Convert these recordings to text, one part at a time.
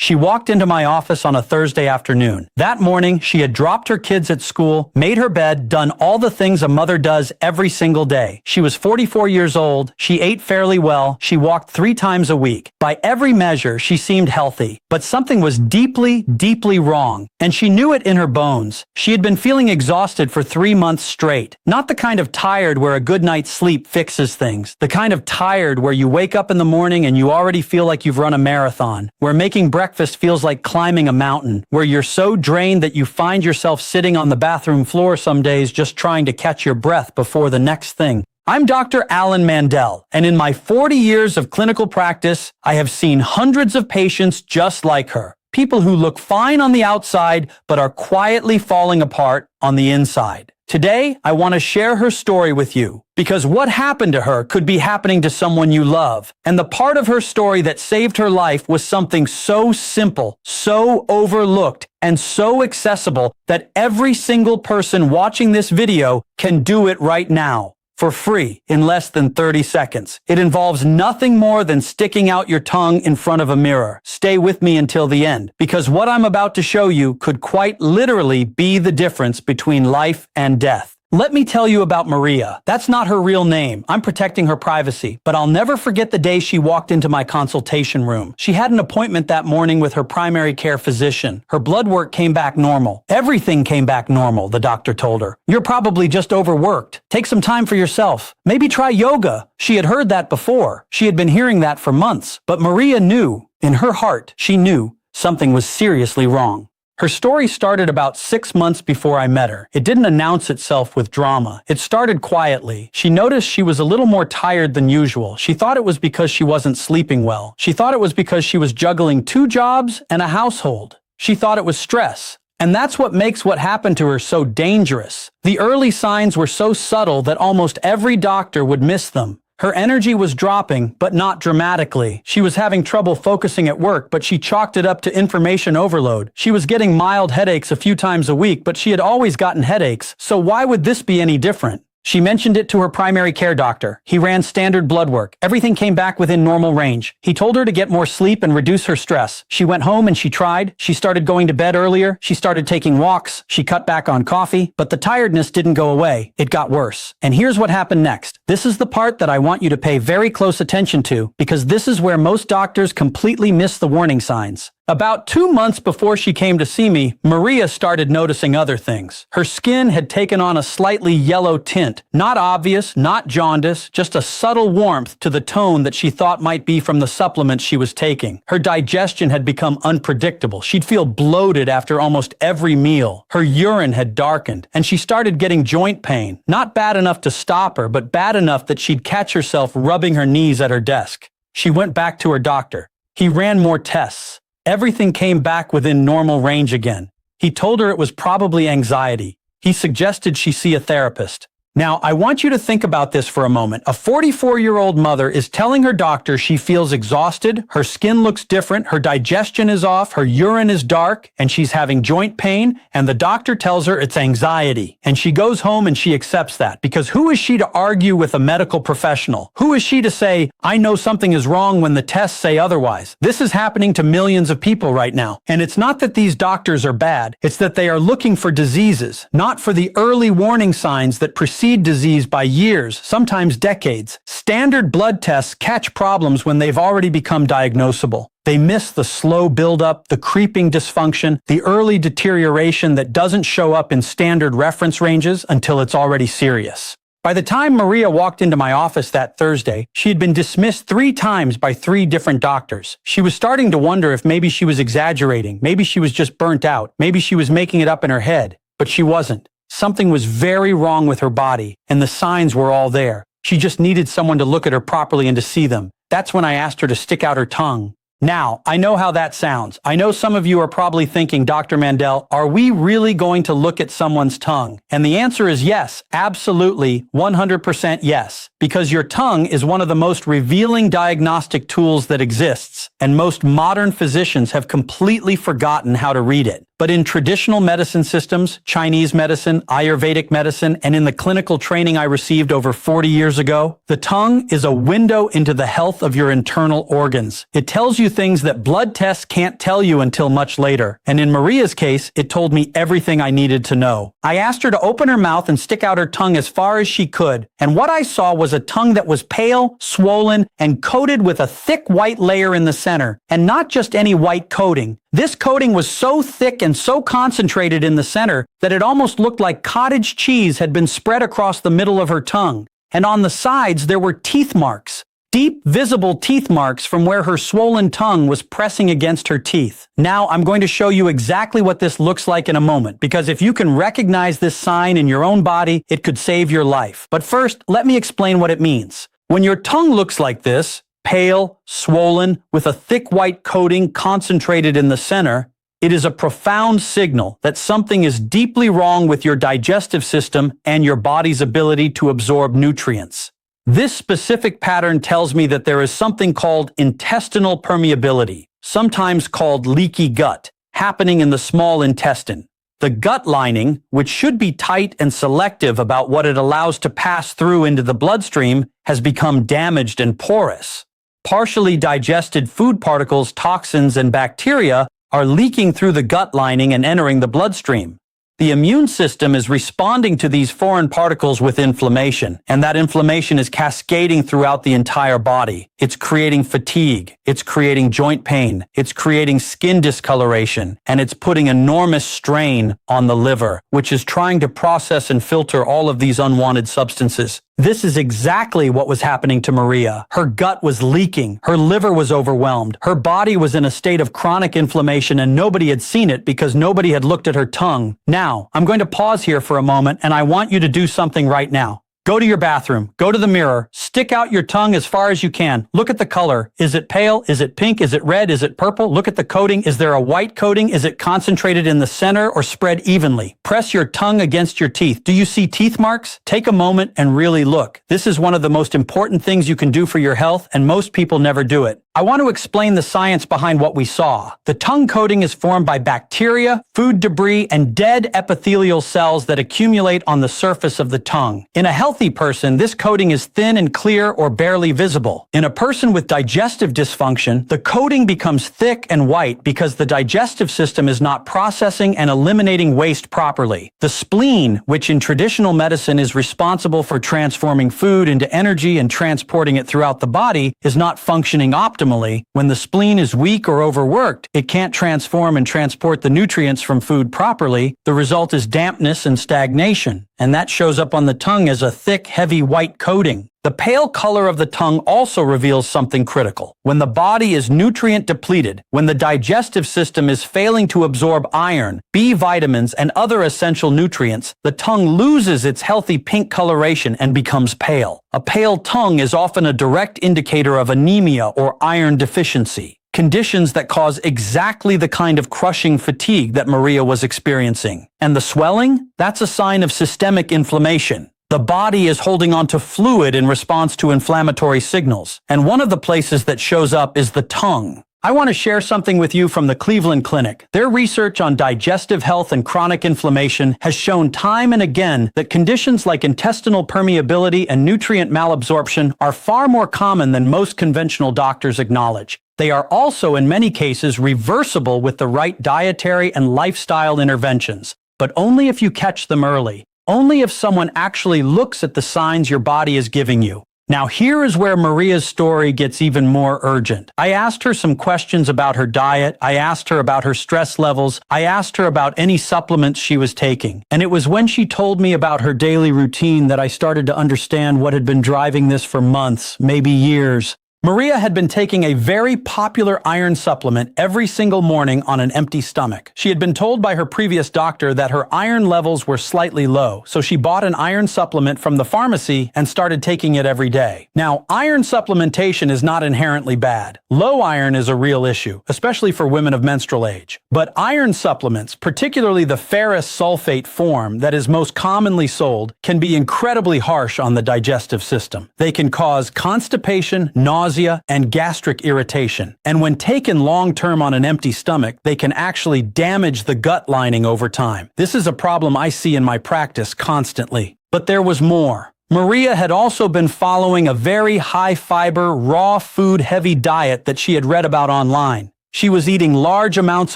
She walked into my office on a Thursday afternoon. That morning, she had dropped her kids at school, made her bed, done all the things a mother does every single day. She was 44 years old, she ate fairly well, she walked 3 times a week. By every measure, she seemed healthy, but something was deeply, deeply wrong, and she knew it in her bones. She had been feeling exhausted for 3 months straight. Not the kind of tired where a good night's sleep fixes things. The kind of tired where you wake up in the morning and you already feel like you've run a marathon. Where making breakfast feels like climbing a mountain. Where you're so drained that you find yourself sitting on the bathroom floor some days just trying to catch your breath before the next thing. I'm Dr. Alan Mandel, and in my 40 years of clinical practice, I have seen hundreds of patients just like her. People who look fine on the outside, but are quietly falling apart on the inside. Today, I want to share her story with you, because what happened to her could be happening to someone you love. And the part of her story that saved her life was something so simple, so overlooked, and so accessible that every single person watching this video can do it right now. For free, in less than 30 seconds. It involves nothing more than sticking out your tongue in front of a mirror. Stay with me until the end, because what I'm about to show you could quite literally be the difference between life and death. Let me tell you about Maria. That's not her real name. I'm protecting her privacy, but I'll never forget the day she walked into my consultation room. She had an appointment that morning with her primary care physician. Her blood work came back normal. Everything came back normal, the doctor told her. You're probably just overworked. Take some time for yourself. Maybe try yoga. She had heard that before. She had been hearing that for months. But Maria knew, in her heart, she knew something was seriously wrong. Her story started about 6 months before I met her. It didn't announce itself with drama. It started quietly. She noticed she was a little more tired than usual. She thought it was because she wasn't sleeping well. She thought it was because she was juggling 2 jobs and a household. She thought it was stress. And that's what makes what happened to her so dangerous. The early signs were so subtle that almost every doctor would miss them. Her energy was dropping, but not dramatically. She was having trouble focusing at work, but she chalked it up to information overload. She was getting mild headaches a few times a week, but she had always gotten headaches, so why would this be any different? She mentioned it to her primary care doctor. He ran standard blood work. Everything came back within normal range. He told her to get more sleep and reduce her stress. She went home and she tried. She started going to bed earlier. She started taking walks. She cut back on coffee. But the tiredness didn't go away. It got worse. And here's what happened next. This is the part that I want you to pay very close attention to, because this is where most doctors completely miss the warning signs. About 2 months before she came to see me, Maria started noticing other things. Her skin had taken on a slightly yellow tint. Not obvious, not jaundice, just a subtle warmth to the tone that she thought might be from the supplements she was taking. Her digestion had become unpredictable. She'd feel bloated after almost every meal. Her urine had darkened, and she started getting joint pain. Not bad enough to stop her, but bad enough that she'd catch herself rubbing her knees at her desk. She went back to her doctor. He ran more tests. Everything came back within normal range again. He told her it was probably anxiety. He suggested she see a therapist. Now, I want you to think about this for a moment. A 44-year-old mother is telling her doctor she feels exhausted, her skin looks different, her digestion is off, her urine is dark, and she's having joint pain, and the doctor tells her it's anxiety. And she goes home and she accepts that, because who is she to argue with a medical professional? Who is she to say, I know something is wrong when the tests say otherwise? This is happening to millions of people right now. And it's not that these doctors are bad, it's that they are looking for diseases, not for the early warning signs that precede disease by years, sometimes decades. Standard blood tests catch problems when they've already become diagnosable. They miss the slow buildup, the creeping dysfunction, the early deterioration that doesn't show up in standard reference ranges until it's already serious. By the time Maria walked into my office that Thursday, she had been dismissed 3 times by 3 different doctors. She was starting to wonder if maybe she was exaggerating, maybe she was just burnt out, maybe she was making it up in her head, but she wasn't. Something was very wrong with her body, and the signs were all there. She just needed someone to look at her properly and to see them. That's when I asked her to stick out her tongue. Now, I know how that sounds. I know some of you are probably thinking, Dr. Mandel, are we really going to look at someone's tongue? And the answer is yes, absolutely, 100% yes. Because your tongue is one of the most revealing diagnostic tools that exists, and most modern physicians have completely forgotten how to read it. But in traditional medicine systems, Chinese medicine, Ayurvedic medicine, and in the clinical training I received over 40 years ago, the tongue is a window into the health of your internal organs. It tells you things that blood tests can't tell you until much later. And in Maria's case, it told me everything I needed to know. I asked her to open her mouth and stick out her tongue as far as she could, and what I saw was a tongue that was pale, swollen, and coated with a thick white layer in the center, and not just any white coating. This coating was so thick and so concentrated in the center that it almost looked like cottage cheese had been spread across the middle of her tongue. And on the sides there were teeth marks. Deep, visible teeth marks from where her swollen tongue was pressing against her teeth. Now, I'm going to show you exactly what this looks like in a moment, because if you can recognize this sign in your own body, it could save your life. But first, let me explain what it means. When your tongue looks like this, pale, swollen, with a thick white coating concentrated in the center, it is a profound signal that something is deeply wrong with your digestive system and your body's ability to absorb nutrients. This specific pattern tells me that there is something called intestinal permeability, sometimes called leaky gut, happening in the small intestine. The gut lining, which should be tight and selective about what it allows to pass through into the bloodstream, has become damaged and porous. Partially digested food particles, toxins, and bacteria are leaking through the gut lining and entering the bloodstream. The immune system is responding to these foreign particles with inflammation, and that inflammation is cascading throughout the entire body. It's creating fatigue, it's creating joint pain, it's creating skin discoloration, and it's putting enormous strain on the liver, which is trying to process and filter all of these unwanted substances. This is exactly what was happening to Maria. Her gut was leaking, her liver was overwhelmed, her body was in a state of chronic inflammation, and nobody had seen it because nobody had looked at her tongue. Now, I'm going to pause here for a moment, and I want you to do something right now. Go to your bathroom, go to the mirror, stick out your tongue as far as you can. Look at the color. Is it pale? Is it pink? Is it red? Is it purple? Look at the coating. Is there a white coating? Is it concentrated in the center or spread evenly? Press your tongue against your teeth. Do you see teeth marks? Take a moment and really look. This is one of the most important things you can do for your health, and most people never do it. I want to explain the science behind what we saw. The tongue coating is formed by bacteria, food debris, and dead epithelial cells that accumulate on the surface of the tongue. In a healthy person, this coating is thin and clear or barely visible. In a person with digestive dysfunction, the coating becomes thick and white because the digestive system is not processing and eliminating waste properly. The spleen, which in traditional medicine is responsible for transforming food into energy and transporting it throughout the body, is not functioning optimally. When the spleen is weak or overworked, it can't transform and transport the nutrients from food properly. The result is dampness and stagnation, and that shows up on the tongue as a thick, heavy white coating. The pale color of the tongue also reveals something critical. When the body is nutrient depleted, when the digestive system is failing to absorb iron, B vitamins, and other essential nutrients, the tongue loses its healthy pink coloration and becomes pale. A pale tongue is often a direct indicator of anemia or iron deficiency, conditions that cause exactly the kind of crushing fatigue that Maria was experiencing. And the swelling? That's a sign of systemic inflammation. The body is holding on to fluid in response to inflammatory signals, and one of the places that shows up is the tongue. I want to share something with you from the Cleveland Clinic. Their research on digestive health and chronic inflammation has shown time and again that conditions like intestinal permeability and nutrient malabsorption are far more common than most conventional doctors acknowledge. They are also, in many cases, reversible with the right dietary and lifestyle interventions, but only if you catch them early. Only if someone actually looks at the signs your body is giving you. Now here is where Maria's story gets even more urgent. I asked her some questions about her diet, I asked her about her stress levels, I asked her about any supplements she was taking. And it was when she told me about her daily routine that I started to understand what had been driving this for months, maybe years. Maria had been taking a very popular iron supplement every single morning on an empty stomach. She had been told by her previous doctor that her iron levels were slightly low, so she bought an iron supplement from the pharmacy and started taking it every day. Now, iron supplementation is not inherently bad. Low iron is a real issue, especially for women of menstrual age. But iron supplements, particularly the ferrous sulfate form that is most commonly sold, can be incredibly harsh on the digestive system. They can cause constipation, nausea, nausea, and gastric irritation. And when taken long-term on an empty stomach, they can actually damage the gut lining over time. This is a problem I see in my practice constantly. But there was more. Maria had also been following a very high-fiber, raw food-heavy diet that she had read about online. She was eating large amounts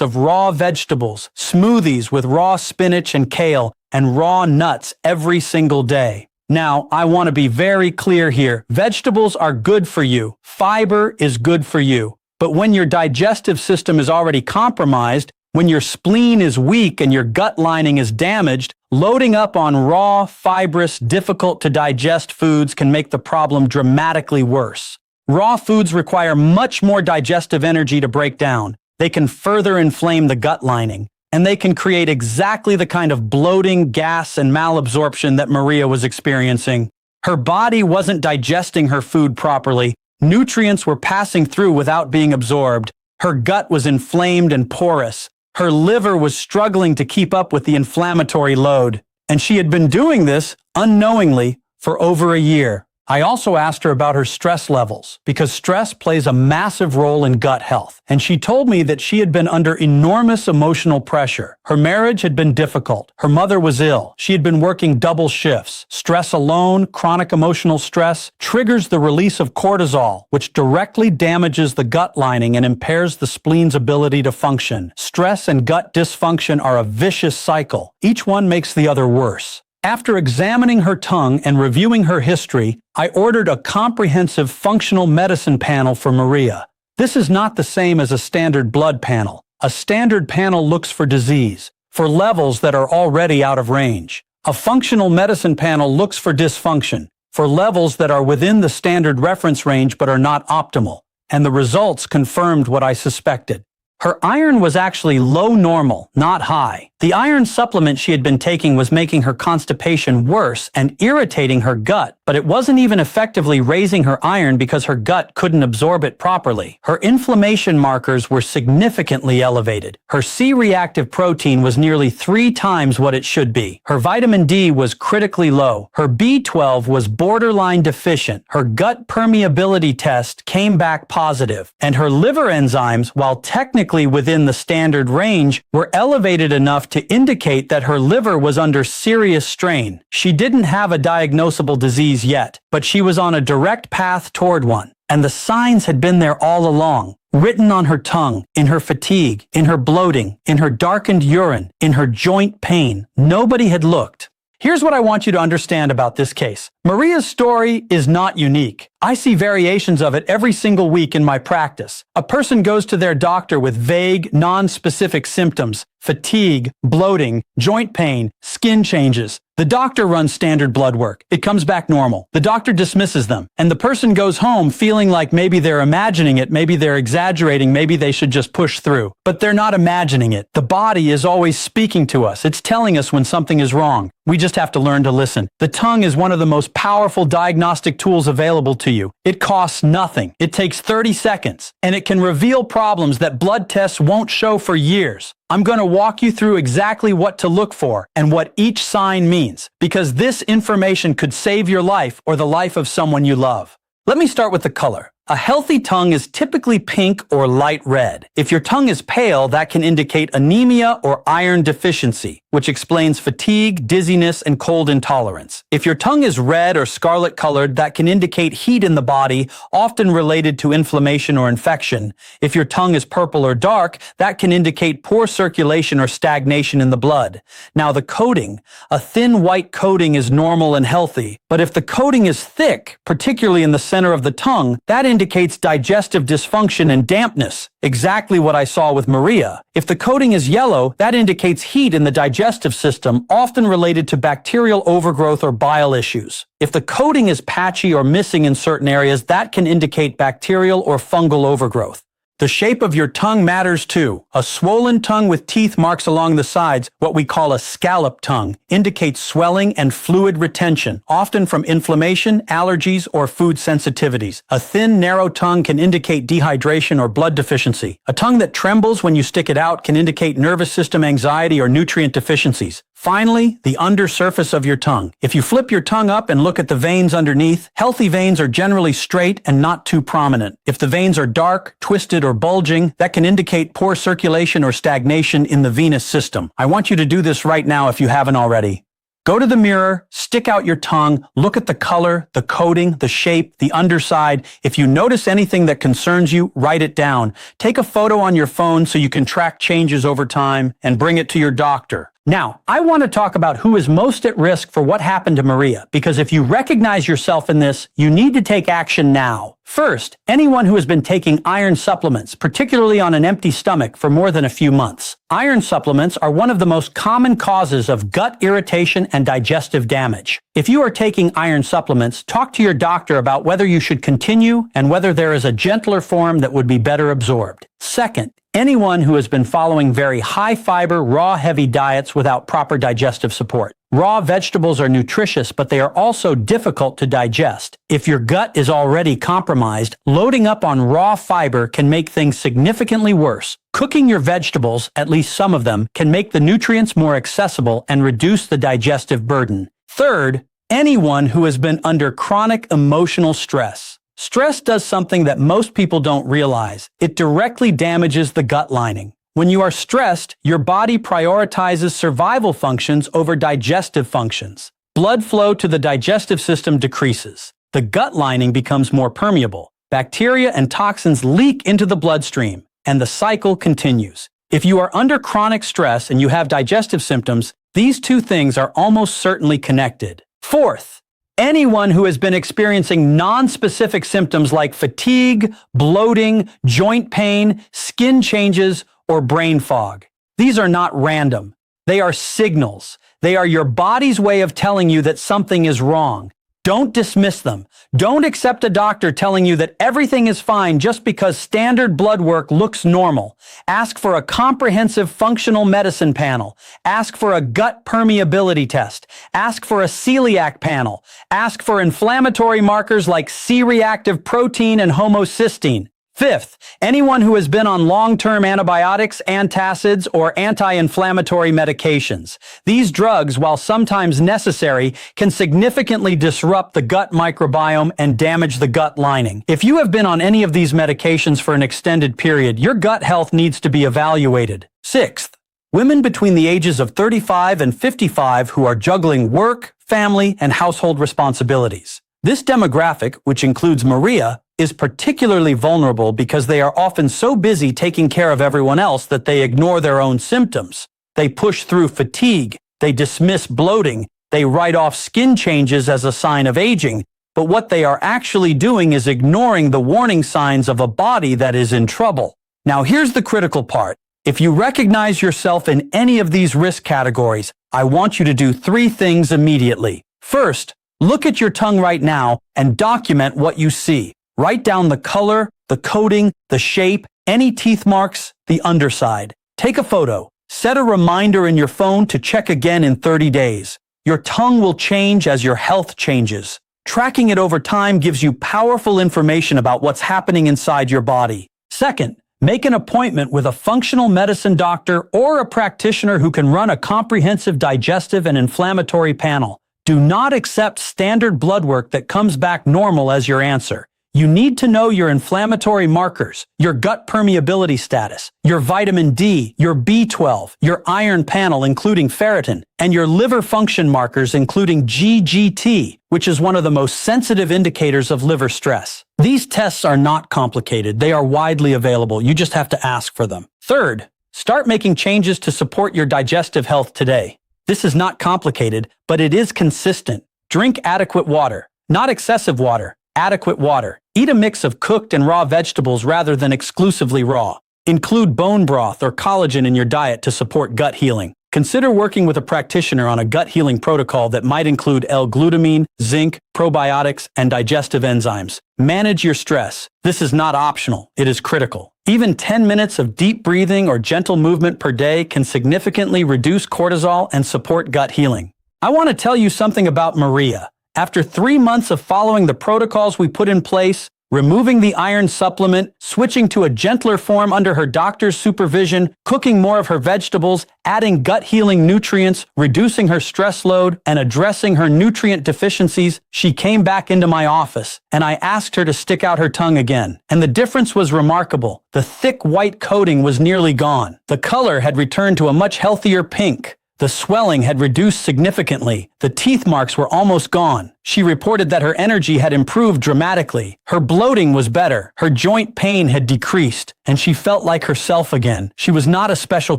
of raw vegetables, smoothies with raw spinach and kale, and raw nuts every single day. Now, I want to be very clear here. Vegetables are good for you. Fiber is good for you. But when your digestive system is already compromised, when your spleen is weak and your gut lining is damaged, loading up on raw, fibrous, difficult-to-digest foods can make the problem dramatically worse. Raw foods require much more digestive energy to break down. They can further inflame the gut lining, and they can create exactly the kind of bloating, gas, and malabsorption that Maria was experiencing. Her body wasn't digesting her food properly. Nutrients were passing through without being absorbed. Her gut was inflamed and porous. Her liver was struggling to keep up with the inflammatory load, and she had been doing this unknowingly for over a year. I also asked her about her stress levels, because stress plays a massive role in gut health, and she told me that she had been under enormous emotional pressure. Her marriage had been difficult. Her mother was ill. She had been working double shifts. Stress alone, chronic emotional stress, triggers the release of cortisol, which directly damages the gut lining and impairs the spleen's ability to function. Stress and gut dysfunction are a vicious cycle. Each one makes the other worse. After examining her tongue and reviewing her history, I ordered a comprehensive functional medicine panel for Maria. This is not the same as a standard blood panel. A standard panel looks for disease, for levels that are already out of range. A functional medicine panel looks for dysfunction, for levels that are within the standard reference range but are not optimal. And the results confirmed what I suspected. Her iron was actually low normal, not high. The iron supplement she had been taking was making her constipation worse and irritating her gut, but it wasn't even effectively raising her iron because her gut couldn't absorb it properly. Her inflammation markers were significantly elevated. Her C-reactive protein was nearly 3 times what it should be. Her vitamin D was critically low. Her B12 was borderline deficient. Her gut permeability test came back positive, and her liver enzymes, while technically within the standard range, were elevated enough to indicate that her liver was under serious strain. She didn't have a diagnosable disease yet, but she was on a direct path toward one. And the signs had been there all along, written on her tongue, in her fatigue, in her bloating, in her darkened urine, in her joint pain. Nobody had looked. Here's what I want you to understand about this case. Maria's story is not unique. I see variations of it every single week in my practice. A person goes to their doctor with vague, non-specific symptoms, fatigue, bloating, joint pain, skin changes. The doctor runs standard blood work. It comes back normal. The doctor dismisses them, and the person goes home feeling like maybe they're imagining it, maybe they're exaggerating, maybe they should just push through. But they're not imagining it. The body is always speaking to us. It's telling us when something is wrong. We just have to learn to listen. The tongue is one of the most powerful diagnostic tools available to you. It costs nothing. It takes 30 seconds, and it can reveal problems that blood tests won't show for years. I'm going to walk you through exactly what to look for and what each sign means, because this information could save your life or the life of someone you love. Let me start with the color. A healthy tongue is typically pink or light red. If your tongue is pale, that can indicate anemia or iron deficiency, which explains fatigue, dizziness, and cold intolerance. If your tongue is red or scarlet colored, that can indicate heat in the body, often related to inflammation or infection. If your tongue is purple or dark, that can indicate poor circulation or stagnation in the blood. Now, the coating. A thin white coating is normal and healthy, but if the coating is thick, particularly in the center of the tongue, that indicates digestive dysfunction and dampness, exactly what I saw with Maria. If the coating is yellow, that indicates heat in the digestive system, often related to bacterial overgrowth or bile issues. If the coating is patchy or missing in certain areas, that can indicate bacterial or fungal overgrowth. The shape of your tongue matters too. A swollen tongue with teeth marks along the sides, what we call a scallop tongue, indicates swelling and fluid retention, often from inflammation, allergies, or food sensitivities. A thin, narrow tongue can indicate dehydration or blood deficiency. A tongue that trembles when you stick it out can indicate nervous system anxiety or nutrient deficiencies. Finally, the undersurface of your tongue. If you flip your tongue up and look at the veins underneath, healthy veins are generally straight and not too prominent. If the veins are dark, twisted, or bulging, that can indicate poor circulation or stagnation in the venous system. I want you to do this right now if you haven't already. Go to the mirror, stick out your tongue, look at the color, the coating, the shape, the underside. If you notice anything that concerns you, write it down. Take a photo on your phone so you can track changes over time and bring it to your doctor. Now, I want to talk about who is most at risk for what happened to Maria, because if you recognize yourself in this, you need to take action now. First, anyone who has been taking iron supplements, particularly on an empty stomach, for more than a few months. Iron supplements are one of the most common causes of gut irritation and digestive damage. If you are taking iron supplements, talk to your doctor about whether you should continue and whether there is a gentler form that would be better absorbed. Second, anyone who has been following very high-fiber, raw, heavy diets without proper digestive support. Raw vegetables are nutritious, but they are also difficult to digest. If your gut is already compromised, loading up on raw fiber can make things significantly worse. Cooking your vegetables, at least some of them, can make the nutrients more accessible and reduce the digestive burden. Third, anyone who has been under chronic emotional stress. Stress does something that most people don't realize. It directly damages the gut lining. When you are stressed, your body prioritizes survival functions over digestive functions. Blood flow to the digestive system decreases. The gut lining becomes more permeable. Bacteria and toxins leak into the bloodstream, and the cycle continues. If you are under chronic stress and you have digestive symptoms, these two things are almost certainly connected. Fourth, anyone who has been experiencing non-specific symptoms like fatigue, bloating, joint pain, skin changes, or brain fog. These are not random. They are signals. They are your body's way of telling you that something is wrong. Don't dismiss them. Don't accept a doctor telling you that everything is fine just because standard blood work looks normal. Ask for a comprehensive functional medicine panel. Ask for a gut permeability test. Ask for a celiac panel. Ask for inflammatory markers like C-reactive protein and homocysteine. Fifth, anyone who has been on long-term antibiotics, antacids, or anti-inflammatory medications. These drugs, while sometimes necessary, can significantly disrupt the gut microbiome and damage the gut lining. If you have been on any of these medications for an extended period, your gut health needs to be evaluated. Sixth, women between the ages of 35 and 55 who are juggling work, family, and household responsibilities. This demographic, which includes Maria, is particularly vulnerable because they are often so busy taking care of everyone else that they ignore their own symptoms. They push through fatigue, they dismiss bloating, they write off skin changes as a sign of aging, but what they are actually doing is ignoring the warning signs of a body that is in trouble. Now here's the critical part. If you recognize yourself in any of these risk categories, I want you to do 3 things immediately. First, look at your tongue right now and document what you see. Write down the color, the coating, the shape, any teeth marks, the underside. Take a photo. Set a reminder in your phone to check again in 30 days. Your tongue will change as your health changes. Tracking it over time gives you powerful information about what's happening inside your body. Second, make an appointment with a functional medicine doctor or a practitioner who can run a comprehensive digestive and inflammatory panel. Do not accept standard blood work that comes back normal as your answer. You need to know your inflammatory markers, your gut permeability status, your vitamin D, your B12, your iron panel including ferritin, and your liver function markers including GGT, which is one of the most sensitive indicators of liver stress. These tests are not complicated. They are widely available. You just have to ask for them. Third, start making changes to support your digestive health today. This is not complicated, but it is consistent. Drink adequate water, not excessive water. Adequate water. Eat a mix of cooked and raw vegetables rather than exclusively raw. Include bone broth or collagen in your diet to support gut healing. Consider working with a practitioner on a gut healing protocol that might include L-glutamine, zinc, probiotics, and digestive enzymes. Manage your stress. This is not optional. It is critical. Even 10 minutes of deep breathing or gentle movement per day can significantly reduce cortisol and support gut healing. I want to tell you something about Maria. After 3 months of following the protocols we put in place, removing the iron supplement, switching to a gentler form under her doctor's supervision, cooking more of her vegetables, adding gut-healing nutrients, reducing her stress load, and addressing her nutrient deficiencies, she came back into my office, and I asked her to stick out her tongue again. And the difference was remarkable. The thick white coating was nearly gone. The color had returned to a much healthier pink. The swelling had reduced significantly. The teeth marks were almost gone. She reported that her energy had improved dramatically. Her bloating was better. Her joint pain had decreased, and she felt like herself again. She was not a special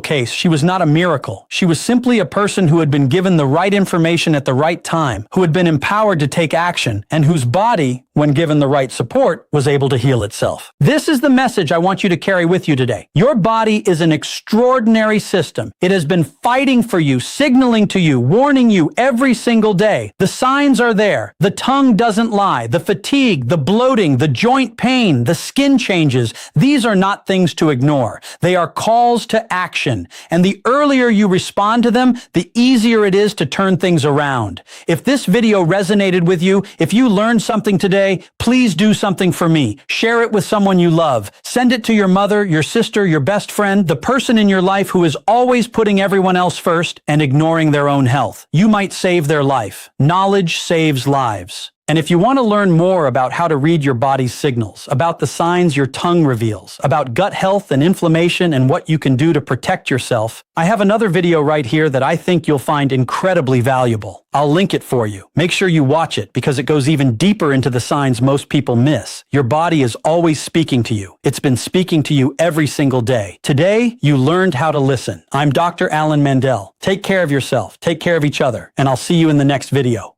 case. She was not a miracle. She was simply a person who had been given the right information at the right time, who had been empowered to take action, and whose body, when given the right support, was able to heal itself. This is the message I want you to carry with you today. Your body is an extraordinary system. It has been fighting for you, signaling to you, warning you every single day. The signs are there. The tongue doesn't lie. The fatigue, the bloating, the joint pain, the skin changes. These are not things to ignore. They are calls to action. And the earlier you respond to them, the easier it is to turn things around. If this video resonated with you, if you learned something today, please do something for me. Share it with someone you love. Send it to your mother, your sister, your best friend, the person in your life who is always putting everyone else first and ignoring their own health. You might save their life. Knowledge saves lives. And if you want to learn more about how to read your body's signals, about the signs your tongue reveals, about gut health and inflammation and what you can do to protect yourself, I have another video right here that I think you'll find incredibly valuable. I'll link it for you. Make sure you watch it because it goes even deeper into the signs most people miss. Your body is always speaking to you. It's been speaking to you every single day. Today, you learned how to listen. I'm Dr. Alan Mandel. Take care of yourself, take care of each other, and I'll see you in the next video.